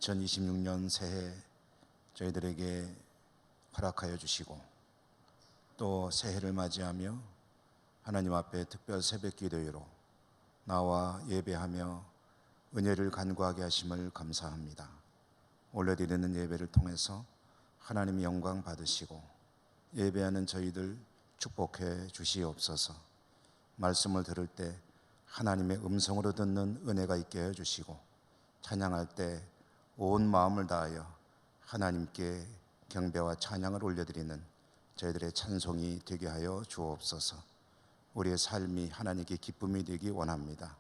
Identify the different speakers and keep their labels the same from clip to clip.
Speaker 1: 2026년 새해 저희들에게 허락하여 주시고 또 새해를 맞이하며 하나님 앞에 특별 새벽 기도회로 나와 예배하며 은혜를 간구하게 하심을 감사합니다. 올려드리는 예배를 통해서 하나님의 영광 받으시고 예배하는 저희들 축복해 주시옵소서. 말씀을 들을 때 하나님의 음성으로 듣는 은혜가 있게 해주시고 찬양할 때 온 마음을 다하여 하나님께 경배와 찬양을 올려드리는 저희들의 찬송이 되게 하여 주옵소서. 우리의 삶이 하나님께 기쁨이 되기 원합니다.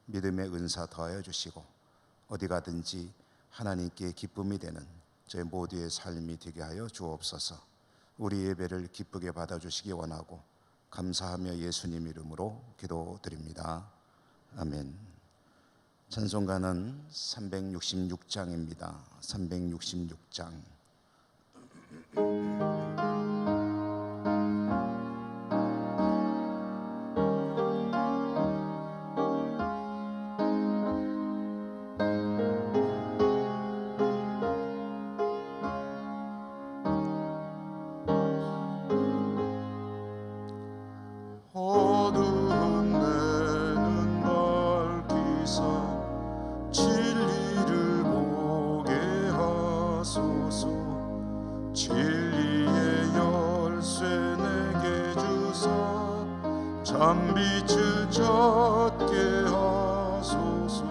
Speaker 1: 믿음의 은사 더하여 주시고 어디 가든지 하나님께 기쁨이 되는 저희 모두의 삶이 되게 하여 주옵소서. 우리 예배를 기쁘게 받아주시기 원하고 감사하며 예수님 이름으로 기도드립니다. 아멘. 찬송가는 366장입니다. 366장.
Speaker 2: 빛을 젖게 하소서.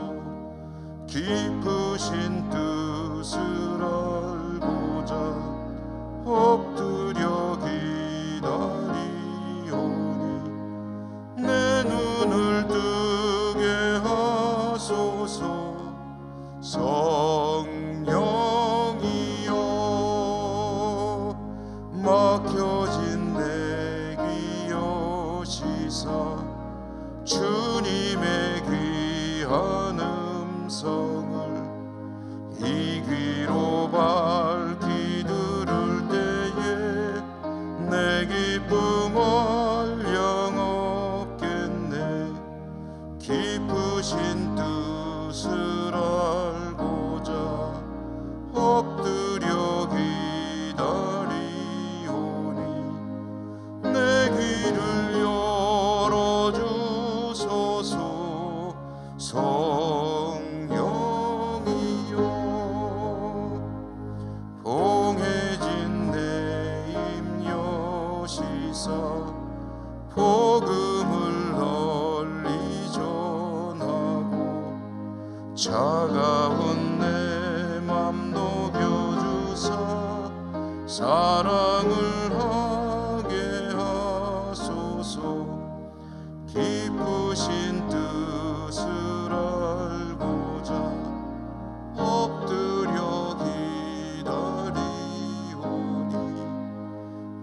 Speaker 2: 깊으신 뜻을 알고자 엎드려 기다리오니 내 눈을 뜨게 하소서. 성령이여 막혀진 내 귀 여시사 주님의 귀한 음성을 이 귀로 밝히 들을 때에 내 기쁨 한량없겠네. 깊으신 뜻을 알고자 엎드려 기다리오니 내 귀를 열어주소서. 성령이여 봉해진 내 입 여시사 복음을 널리 전하고 차가운 내 맘 녹여주사 사랑을 하게 하소서. 깊으신 뜻을 알고자 엎드려 기다리오니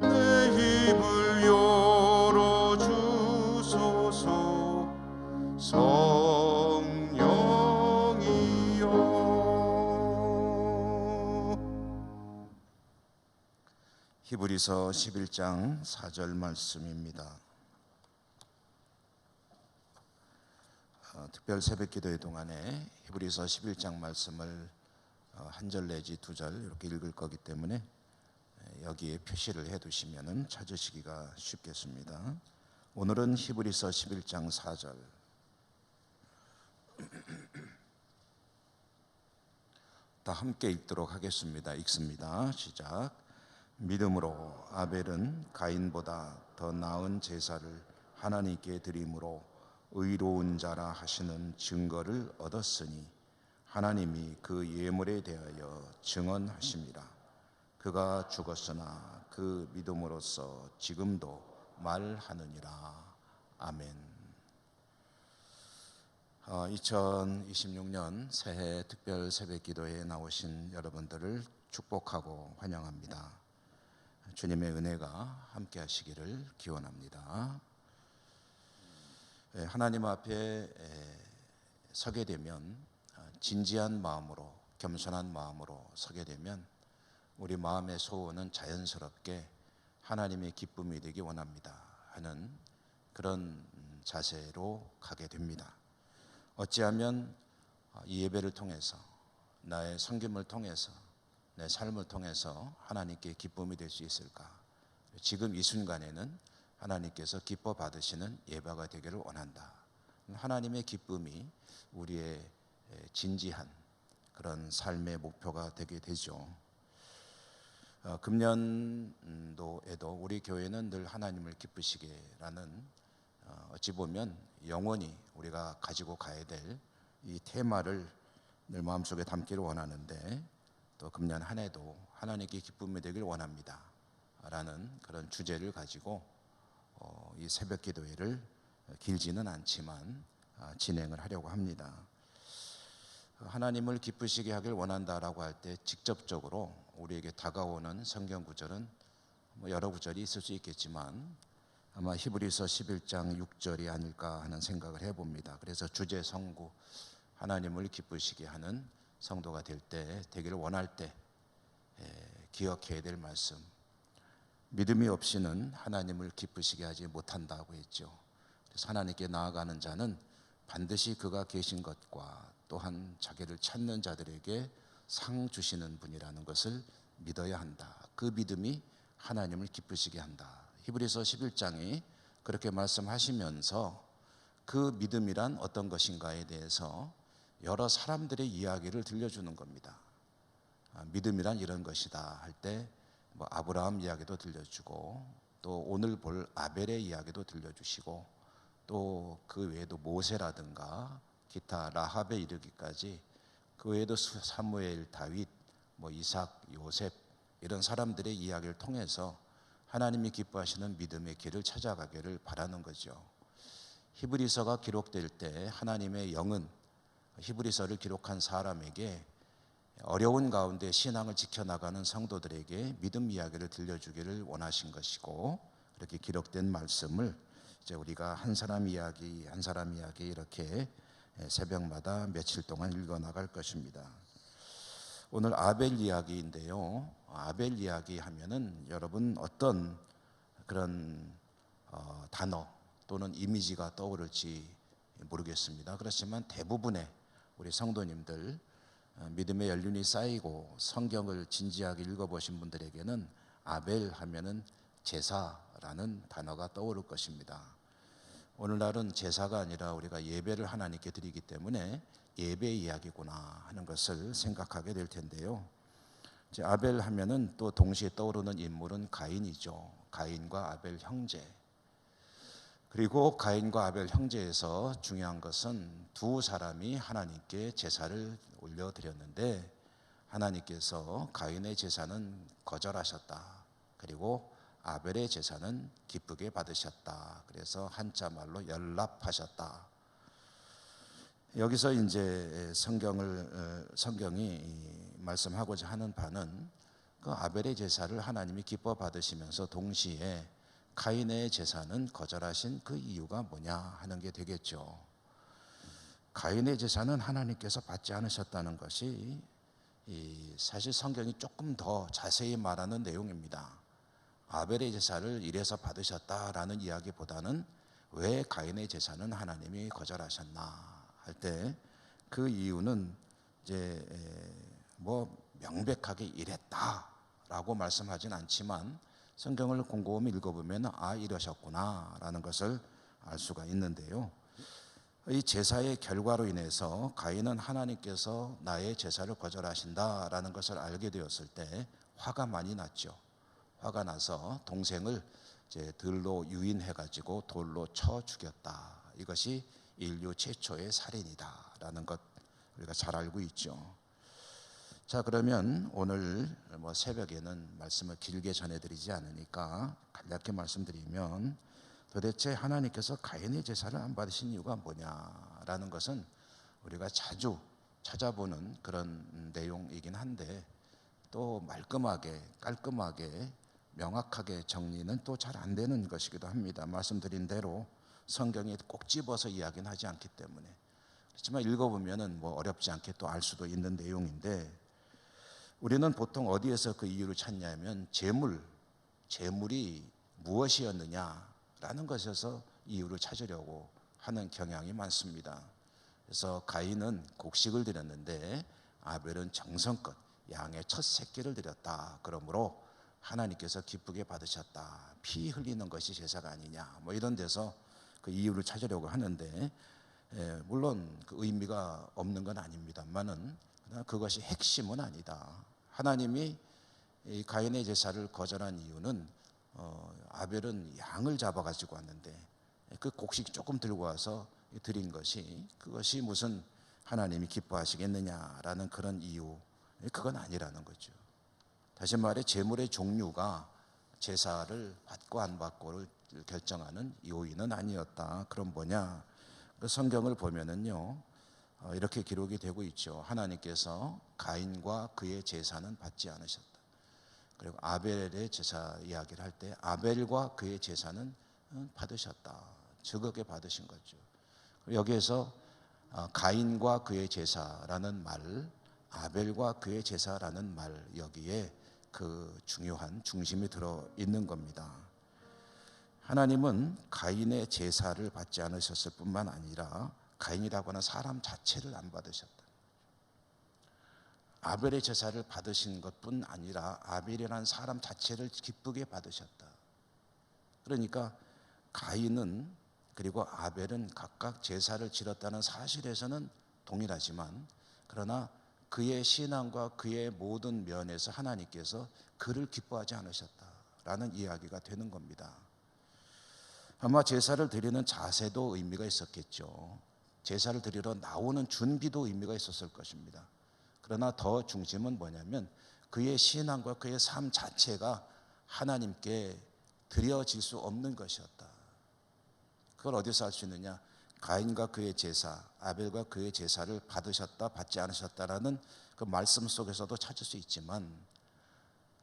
Speaker 2: 내 입을 열어주소서. 성령이여.
Speaker 1: 히브리서 11장 4절 말씀입니다. 특별 새벽 기도회 동안에 히브리서 11장 말씀을 한 절 내지 두 절 이렇게 읽을 거기 때문에 여기에 표시를 해 두시면 찾으시기가 쉽겠습니다. 오늘은 히브리서 11장 4절. 다 함께 읽도록 하겠습니다. 읽습니다. 시작. 믿음으로 아벨은 가인보다 더 나은 제사를 하나님께 드림으로 의로운 자라 하시는 증거를 얻었으니 하나님이 그 예물에 대하여 증언하심이라. 그가 죽었으나 그 믿음으로써 지금도 말하느니라. 아멘. 2026년 새해 특별 새벽 기도회에 나오신 여러분들을 축복하고 환영합니다. 주님의 은혜가 함께 하시기를 기원합니다. 하나님 앞에 서게 되면 진지한 마음으로 겸손한 마음으로 서게 되면 우리 마음의 소원은 자연스럽게 하나님의 기쁨이 되기 원합니다 하는 그런 자세로 가게 됩니다. 어찌하면 이 예배를 통해서 나의 섬김을 통해서, 내 삶을 통해서 하나님께 기쁨이 될 수 있을까? 지금 이 순간에는 하나님께서 기뻐 받으시는 예배가 되기를 원한다. 하나님의 기쁨이 우리의 진지한 그런 삶의 목표가 되게 되죠. 금년도에도 우리 교회는 늘 하나님을 기쁘시게라는 어찌 보면 영원히 우리가 가지고 가야 될 이 테마를 늘 마음속에 담기를 원하는데, 또 금년 한 해도 하나님께 기쁨이 되길 원합니다 라는 그런 주제를 가지고 이 새벽 기도회를 길지는 않지만 진행을 하려고 합니다. 하나님을 기쁘시게 하길 원한다라고 할 때 직접적으로 우리에게 다가오는 성경 구절은 여러 구절이 있을 수 있겠지만 아마 히브리서 11장 6절이 아닐까 하는 생각을 해봅니다. 그래서 주제 성구, 하나님을 기쁘시게 하는 성도가 되기를 원할 때 기억해야 될 말씀, 믿음이 없이는 하나님을 기쁘시게 하지 못한다고 했죠. 그래서 하나님께 나아가는 자는 반드시 그가 계신 것과 또한 자기를 찾는 자들에게 상 주시는 분이라는 것을 믿어야 한다. 그 믿음이 하나님을 기쁘시게 한다. 히브리서 11장이 그렇게 말씀하시면서 그 믿음이란 어떤 것인가에 대해서 여러 사람들의 이야기를 들려주는 겁니다. 믿음이란 이런 것이다 할 때 아브라함 이야기도 들려주고, 또 오늘 볼 아벨의 이야기도 들려주시고, 또 그 외에도 모세라든가 기타 라합에 이르기까지, 그 외에도 사무엘, 다윗, 이삭, 요셉 이런 사람들의 이야기를 통해서 하나님이 기뻐하시는 믿음의 길을 찾아가기를 바라는 거죠. 히브리서가 기록될 때 하나님의 영은 히브리서를 기록한 사람에게 어려운 가운데 신앙을 지켜나가는 성도들에게 믿음 이야기를 들려주기를 원하신 것이고, 이렇게 기록된 말씀을 이제 우리가 한 사람 이야기 한 사람 이야기 이렇게 새벽마다 며칠 동안 읽어나갈 것입니다. 오늘 아벨 이야기인데요. 아벨 이야기 하면은 여러분 어떤 그런 단어 또는 이미지가 떠오를지 모르겠습니다. 그렇지만 대부분의 우리 성도님들, 믿음의 연륜이 쌓이고 성경을 진지하게 읽어보신 분들에게는 아벨 하면은 제사라는 단어가 떠오를 것입니다. 오늘날은 제사가 아니라 우리가 예배를 하나님께 드리기 때문에 예배 이야기구나 하는 것을 생각하게 될 텐데요. 이제 아벨 하면은 또 동시에 떠오르는 인물은 가인이죠. 가인과 아벨 형제. 그리고 가인과 아벨 형제에서 중요한 것은 두 사람이 하나님께 제사를 올려드렸는데 하나님께서 가인의 제사는 거절하셨다. 그리고 아벨의 제사는 기쁘게 받으셨다. 그래서 한자 말로 연락하셨다. 여기서 이제 성경이 말씀하고자 하는 바는 그 아벨의 제사를 하나님이 기뻐 받으시면서 동시에 가인의 제사는 거절하신 그 이유가 뭐냐 하는 게 되겠죠. 가인의 제사는 하나님께서 받지 않으셨다는 것이 사실 성경이 조금 더 자세히 말하는 내용입니다. 아벨의 제사를 이래서 받으셨다라는 이야기보다는 왜 가인의 제사는 하나님이 거절하셨나 할 때 그 이유는 이제 명백하게 이랬다라고 말씀하진 않지만 성경을 곰곰이 읽어보면 이러셨구나라는 것을 알 수가 있는데요. 이 제사의 결과로 인해서 가인은 하나님께서 나의 제사를 거절하신다라는 것을 알게 되었을 때 화가 많이 났죠. 화가 나서 동생을 이제 들로 유인해가지고 돌로 쳐 죽였다. 이것이 인류 최초의 살인이다라는 것 우리가 잘 알고 있죠. 자, 그러면 오늘 새벽에는 말씀을 길게 전해드리지 않으니까 간략히 말씀드리면, 도대체 하나님께서 가인의 제사를 안 받으신 이유가 뭐냐라는 것은 우리가 자주 찾아보는 그런 내용이긴 한데, 또 말끔하게 깔끔하게 명확하게 정리는 또 잘 안 되는 것이기도 합니다. 말씀드린 대로 성경이 꼭 집어서 이야기는 하지 않기 때문에. 그렇지만 읽어보면은 어렵지 않게 또 알 수도 있는 내용인데, 우리는 보통 어디에서 그 이유를 찾냐면 재물이 무엇이었느냐라는 것에서 이유를 찾으려고 하는 경향이 많습니다. 그래서 가인은 곡식을 드렸는데 아벨은 정성껏 양의 첫 새끼를 드렸다. 그러므로 하나님께서 기쁘게 받으셨다. 피 흘리는 것이 제사가 아니냐. 뭐 이런 데서 그 이유를 찾으려고 하는데, 물론 그 의미가 없는 건 아닙니다만은 그것이 핵심은 아니다. 하나님이 이 가인의 제사를 거절한 이유는 아벨은 양을 잡아가지고 왔는데 그 곡식 조금 들고 와서 드린 것이, 그것이 무슨 하나님이 기뻐하시겠느냐라는 그런 이유, 그건 아니라는 거죠. 다시 말해 제물의 종류가 제사를 받고 안 받고를 결정하는 요인은 아니었다. 그럼 뭐냐? 그 성경을 보면은요, 이렇게 기록이 되고 있죠. 하나님께서 가인과 그의 제사는 받지 않으셨다. 그리고 아벨의 제사 이야기를 할 때 아벨과 그의 제사는 받으셨다. 즐겁게 받으신 거죠. 여기에서 가인과 그의 제사라는 말, 아벨과 그의 제사라는 말, 여기에 그 중요한 중심이 들어 있는 겁니다. 하나님은 가인의 제사를 받지 않으셨을 뿐만 아니라 가인이라고 하는 사람 자체를 안 받으셨다. 아벨의 제사를 받으신 것뿐 아니라 아벨이라는 사람 자체를 기쁘게 받으셨다. 그러니까 가인은 그리고 아벨은 각각 제사를 지렀다는 사실에서는 동일하지만, 그러나 그의 신앙과 그의 모든 면에서 하나님께서 그를 기뻐하지 않으셨다라는 이야기가 되는 겁니다. 아마 제사를 드리는 자세도 의미가 있었겠죠. 제사를 드리러 나오는 준비도 의미가 있었을 것입니다. 그러나 더 중심은 뭐냐면 그의 신앙과 그의 삶 자체가 하나님께 드려질 수 없는 것이었다. 그걸 어디서 알 수 있느냐? 가인과 그의 제사, 아벨과 그의 제사를 받으셨다, 받지 않으셨다라는 그 말씀 속에서도 찾을 수 있지만,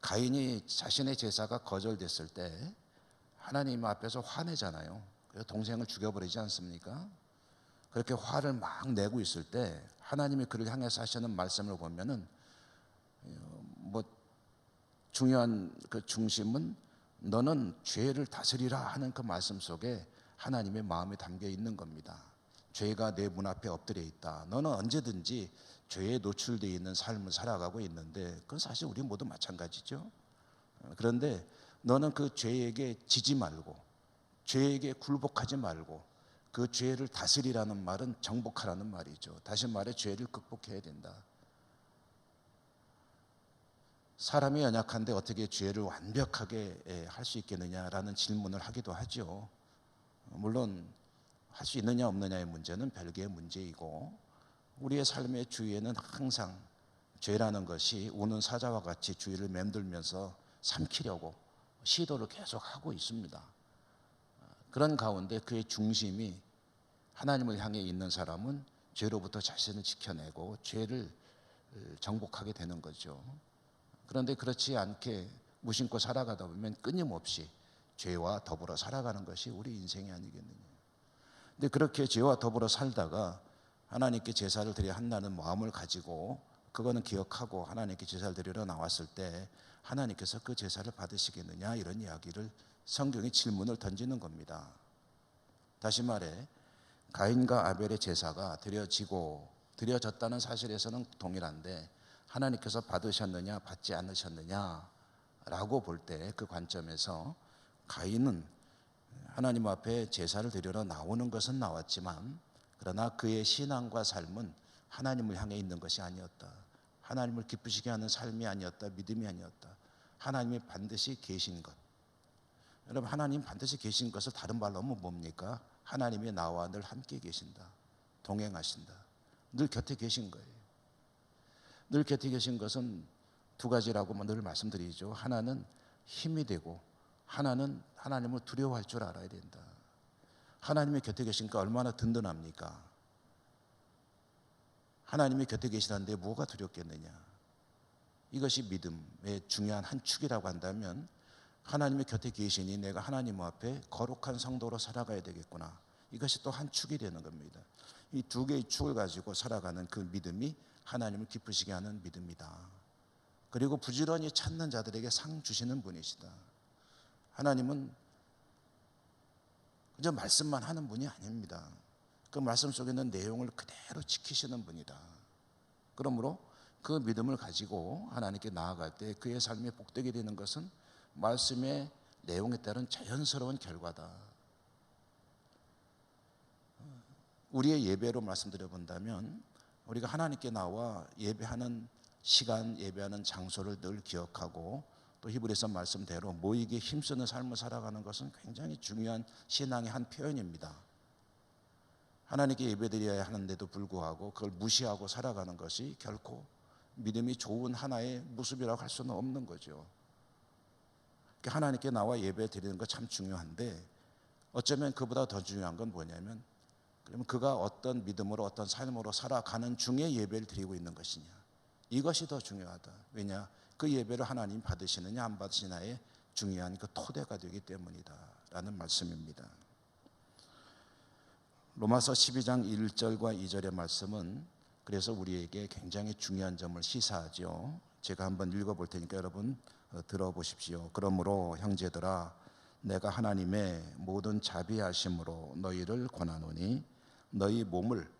Speaker 1: 가인이 자신의 제사가 거절됐을 때 하나님 앞에서 화내잖아요. 그래서 동생을 죽여버리지 않습니까? 그렇게 화를 막 내고 있을 때 하나님이 그를 향해서 하시는 말씀을 보면은 뭐 중요한 그 중심은 너는 죄를 다스리라 하는 그 말씀 속에 하나님의 마음이 담겨 있는 겁니다. 죄가 내 문 앞에 엎드려 있다. 너는 언제든지 죄에 노출되어 있는 삶을 살아가고 있는데, 그건 사실 우리 모두 마찬가지죠. 그런데 너는 그 죄에게 지지 말고, 죄에게 굴복하지 말고, 그 죄를 다스리라는 말은 정복하라는 말이죠. 다시 말해 죄를 극복해야 된다. 사람이 연약한데 어떻게 죄를 완벽하게 할 수 있겠느냐라는 질문을 하기도 하죠. 물론 할 수 있느냐 없느냐의 문제는 별개의 문제이고, 우리의 삶의 주위에는 항상 죄라는 것이 우는 사자와 같이 주위를 맴돌면서 삼키려고 시도를 계속하고 있습니다. 그런 가운데 그의 중심이 하나님을 향해 있는 사람은 죄로부터 자신을 지켜내고 죄를 정복하게 되는 거죠. 그런데 그렇지 않게 무심코 살아가다 보면 끊임없이 죄와 더불어 살아가는 것이 우리 인생이 아니겠느냐. 근데 그렇게 죄와 더불어 살다가 하나님께 제사를 드려야 한다는 마음을 가지고, 그거는 기억하고 하나님께 제사를 드리러 나왔을 때 하나님께서 그 제사를 받으시겠느냐, 이런 이야기를 성경이 질문을 던지는 겁니다. 다시 말해 가인과 아벨의 제사가 드려졌다는 사실에서는 동일한데, 하나님께서 받으셨느냐 받지 않으셨느냐라고 볼 때 그 관점에서 가인은 하나님 앞에 제사를 드리러 나오는 것은 나왔지만, 그러나 그의 신앙과 삶은 하나님을 향해 있는 것이 아니었다. 하나님을 기쁘시게 하는 삶이 아니었다. 믿음이 아니었다. 하나님이 반드시 계신 것. 여러분, 하나님 반드시 계신 것을 다른 말로 하면 뭡니까? 하나님이 나와 늘 함께 계신다. 동행하신다. 늘 곁에 계신 거예요. 늘 곁에 계신 것은 두 가지라고 늘 말씀드리죠. 하나는 힘이 되고, 하나는 하나님을 두려워할 줄 알아야 된다. 하나님이 곁에 계시니까 얼마나 든든합니까? 하나님이 곁에 계시다는데 뭐가 두렵겠느냐? 이것이 믿음의 중요한 한 축이라고 한다면, 하나님이 곁에 계시니 내가 하나님 앞에 거룩한 성도로 살아가야 되겠구나. 이것이 또 한 축이 되는 겁니다. 이 두 개의 축을 가지고 살아가는 그 믿음이 하나님을 기쁘시게 하는 믿음이다. 그리고 부지런히 찾는 자들에게 상 주시는 분이시다. 하나님은 그저 말씀만 하는 분이 아닙니다. 그 말씀 속에 있는 내용을 그대로 지키시는 분이다. 그러므로 그 믿음을 가지고 하나님께 나아갈 때 그의 삶이 복되게 되는 것은 말씀의 내용에 따른 자연스러운 결과다. 우리의 예배로 말씀드려 본다면 우리가 하나님께 나와 예배하는 시간, 예배하는 장소를 늘 기억하고 또 히브리서 말씀대로 모이기에 힘쓰는 삶을 살아가는 것은 굉장히 중요한 신앙의 한 표현입니다. 하나님께 예배드려야 하는데도 불구하고 그걸 무시하고 살아가는 것이 결코 믿음이 좋은 하나의 모습이라고 할 수는 없는 거죠. 하나님께 나와 예배 드리는 거 참 중요한데 어쩌면 그보다 더 중요한 건 뭐냐면 그러면 그가 어떤 믿음으로 어떤 삶으로 살아가는 중에 예배를 드리고 있는 것이냐, 이것이 더 중요하다. 왜냐? 그 예배를 하나님 받으시느냐 안 받으시냐의 중요한 그 토대가 되기 때문이다 라는 말씀입니다. 로마서 12장 1절과 2절의 말씀은 그래서 우리에게 굉장히 중요한 점을 시사하죠. 제가 한번 읽어볼 테니까 여러분 들어보십시오. 그러므로 형제들아 내가 하나님의 모든 자비하심으로 너희를 권하노니 너희 몸을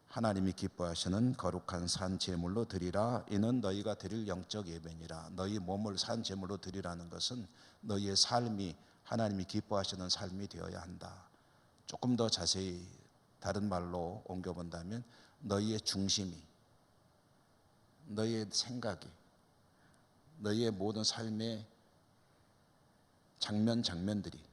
Speaker 1: 하나님이 기뻐하시는 거룩한 산 제물로 드리라. 이는 너희가 드릴 영적 예배니라. 너희 몸을 산 제물로 드리라는 것은 너희의 삶이 하나님이 기뻐하시는 삶이 되어야 한다. 조금 더 자세히 다른 말로 옮겨본다면 너희의 중심이, 너희의 생각이, 너희의 모든 삶의 장면들이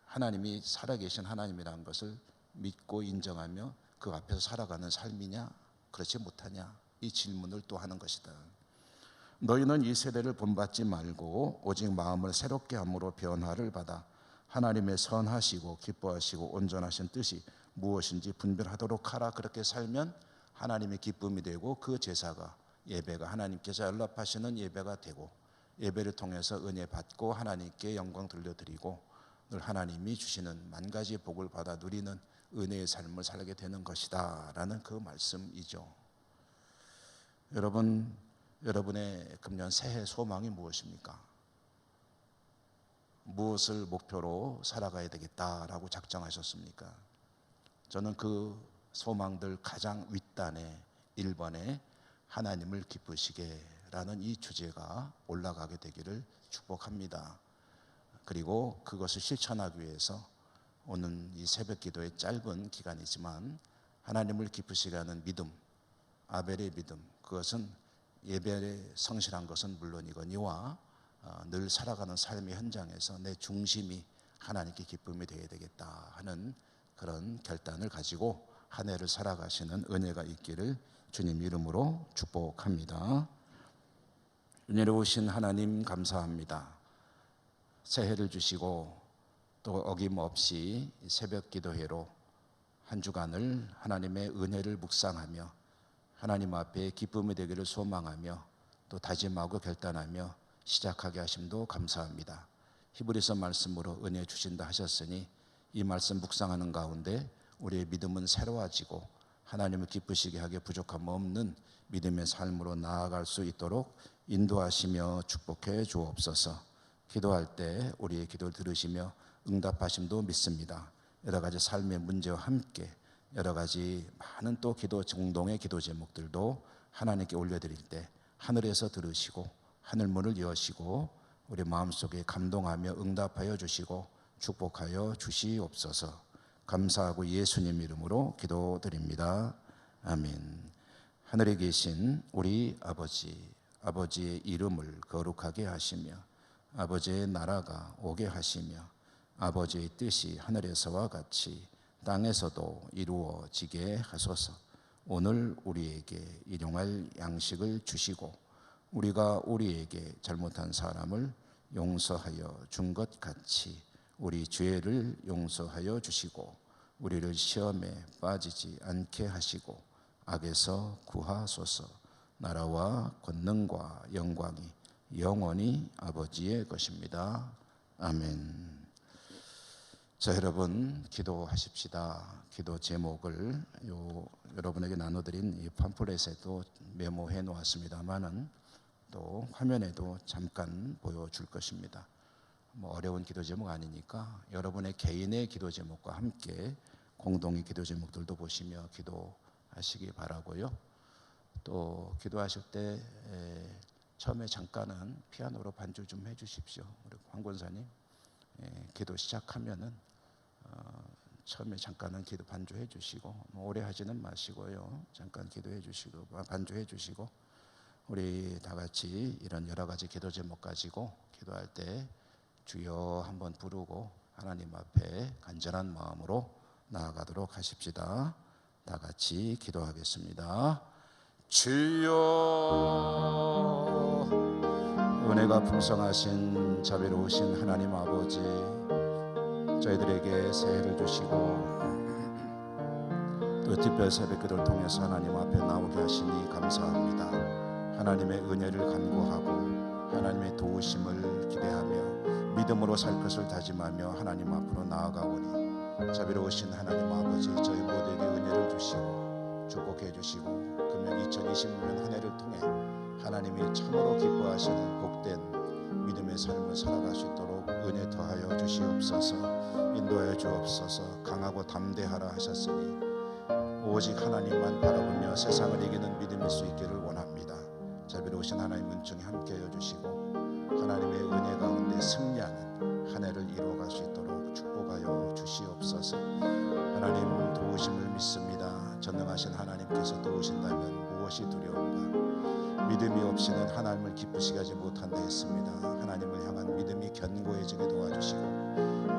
Speaker 1: 하나님이 살아계신 하나님이라는 것을 믿고 인정하며 그 앞에서 살아가는 삶이냐 그렇지 못하냐 이 질문을 또 하는 것이다. 너희는 이 세대를 본받지 말고 오직 마음을 새롭게 함으로 변화를 받아 하나님의 선하시고 기뻐하시고 온전하신 뜻이 무엇인지 분별하도록 하라. 그렇게 살면 하나님의 기쁨이 되고 그 제사가 예배가 하나님께서 연락하시는 예배가 되고 예배를 통해서 은혜 받고 하나님께 영광 돌려드리고 늘 하나님이 주시는 만 가지 복을 받아 누리는 은혜의 삶을 살게 되는 것이다 라는 그 말씀이죠. 여러분, 여러분의 금년 새해 소망이 무엇입니까? 무엇을 목표로 살아가야 되겠다라고 작정하셨습니까? 저는 그 소망들 가장 윗단에 1번에 하나님을 기쁘시게 라는 이 주제가 올라가게 되기를 축복합니다. 그리고 그것을 실천하기 위해서 오는 이 새벽 기도의 짧은 기간이지만 하나님을 기쁘시게 하는 믿음, 아벨의 믿음, 그것은 예배에 성실한 것은 물론이거니와 늘 살아가는 삶의 현장에서 내 중심이 하나님께 기쁨이 되어야 되겠다 하는 그런 결단을 가지고 한 해를 살아가시는 은혜가 있기를 주님 이름으로 축복합니다. 은혜로우신 하나님 감사합니다. 새해를 주시고 또 어김없이 새벽 기도회로 한 주간을 하나님의 은혜를 묵상하며 하나님 앞에 기쁨이 되기를 소망하며 또 다짐하고 결단하며 시작하게 하심도 감사합니다. 히브리서 말씀으로 은혜 주신다 하셨으니 이 말씀 묵상하는 가운데 우리의 믿음은 새로워지고 하나님을 기쁘시게 하게 부족함 없는 믿음의 삶으로 나아갈 수 있도록 인도하시며 축복해 주옵소서. 기도할 때 우리의 기도를 들으시며 응답하심도 믿습니다. 여러 가지 삶의 문제와 함께 여러 가지 많은 또 공동의 기도 제목들도 하나님께 올려드릴 때 하늘에서 들으시고 하늘문을 여시고 우리 마음속에 감동하며 응답하여 주시고 축복하여 주시옵소서. 감사하고 예수님 이름으로 기도드립니다. 아멘. 하늘에 계신 우리 아버지, 아버지의 이름을 거룩하게 하시며 아버지의 나라가 오게 하시며 아버지의 뜻이 하늘에서와 같이 땅에서도 이루어지게 하소서. 오늘 우리에게 일용할 양식을 주시고 우리가 우리에게 잘못한 사람을 용서하여 준 것 같이 우리 죄를 용서하여 주시고 우리를 시험에 빠지지 않게 하시고 악에서 구하소서. 나라와 권능과 영광이 영원히 아버지의 것입니다. 아멘. 자, 여러분 기도하십시다. 기도 제목을 여러분에게 나눠드린 이 팜플렛에도 메모해 놓았습니다만은 또 화면에도 잠깐 보여줄 것입니다. 어려운 기도 제목 아니니까 여러분의 개인의 기도 제목과 함께 공동의 기도 제목들도 보시며 기도하시기 바라고요. 또 기도하실 때 처음에 잠깐은 피아노로 반주 좀 해주십시오. 우리 황 권사님 기도 시작하면은 처음에 잠깐은 기도 반주해 주시고 오래 하지는 마시고요. 잠깐 기도해 주시고 반주해 주시고 우리 다 같이 이런 여러 가지 기도 제목 가지고 기도할 때 주여 한번 부르고 하나님 앞에 간절한 마음으로 나아가도록 하십시다. 다 같이 기도하겠습니다. 주여, 은혜가 풍성하신 자비로우신 하나님 아버지, 저희들에게 새해를 주시고 또 특별 새벽기도를 통해서 하나님 앞에 나오게 하시니 감사합니다. 하나님의 은혜를 간구하고 하나님의 도우심을 기대하며 믿음으로 살 것을 다짐하며 하나님 앞으로 나아가오니 자비로우신 하나님 아버지, 저희 모두에게 은혜를 주시고 축복해 주시고 금년 2026년 한 해를 통해 하나님이 참으로 기뻐하시는 복된 믿음의 삶을 살아갈 수 있도록 은혜 더하여 주시옵소서. 인도하여 주옵소서. 강하고 담대하라 하셨으니 오직 하나님만 바라보며 세상을 이기는 믿음일 수 있기를 원합니다. 자비로우신 하나님 은총에 함께하여 주시고 하나님의 은혜 가운데 승리하는 한 해를 이루어갈 수 있도록 축복하여 주시옵소서. 하나님 도우심을 믿습니다. 전능하신 하나님께서 도우신다면 무엇이 두려운가. 믿음이 없이는 하나님을 기쁘시게 하지 못한다 했습니다. 하나님을 향한 믿음이 견고해지게 도와주시고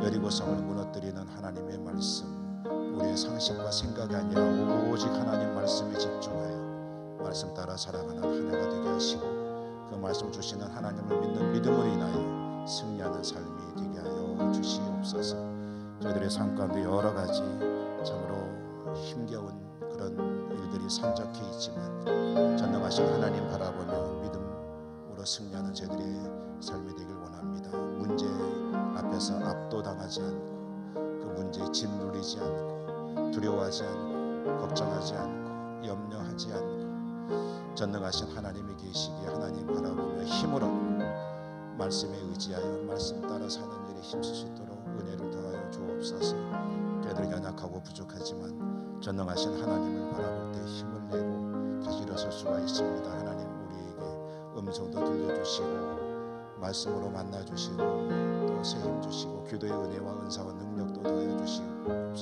Speaker 1: 여리고성을 무너뜨리는 하나님의 말씀, 우리의 상식과 생각이 아니라 오직 하나님 말씀에 집중하여 말씀 따라 살아가는 한 해가 되게 하시고 그 말씀 주시는 하나님을 믿는 믿음으로 인하여 승리하는 삶이 되게 하여 주시옵소서. 저희들의 삶 가운데 여러 가지 참으로 힘겨운 그런 일들이 산적해 있지만 전능하신 하나님 바라보며 믿음으로 승리하는 저희들의 삶이 되길 원합니다. 문제 앞에서 압도당하지 않고 그 문제에 짓눌리지 않고 두려워하지 않고 걱정하지 않고 염려하지 않고 전능하신 하나님이 계시기에 하나님 바라보며 힘을 얻고 말씀에 의지하여 말씀 따라 사는 일에 힘쓸 수 있도록 은혜를 더하여 주옵소서. 저희들이 연약하고 부족하지만 전능하신 하나님을 바라볼 때 힘을 내고 다시 일어설 수가 있습니다. 하나님 우리에게 음성도 들려주시고 말씀으로 만나주시고 또 새힘 주시고 기도의 은혜와 은사와 능력도 더해 주시고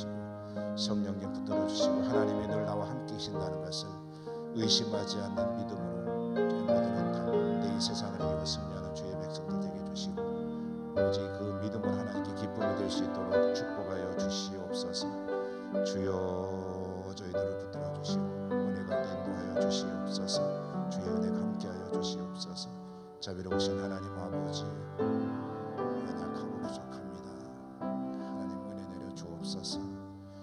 Speaker 1: 성령님 붙들어 주시고 하나님이 늘 나와 함께 계신다는 것을 의심하지 않는 믿음으로 저희 모두는 담대히 세상을 이기고 승리하는 주의 백성들 되게 주시고 오직 그 믿음을 하나님께 기쁨이 될 수 있도록 축복하여 주시옵소서. 주여 저희들을 붙들어 주시고 은혜 가운데 인도하여 주시옵소서. 주의 은혜가 함께하여 주시옵소서. 자비로우신 하나님 아버지, 연약하고 부족합니다. 하나님 은혜 내려 주옵소서.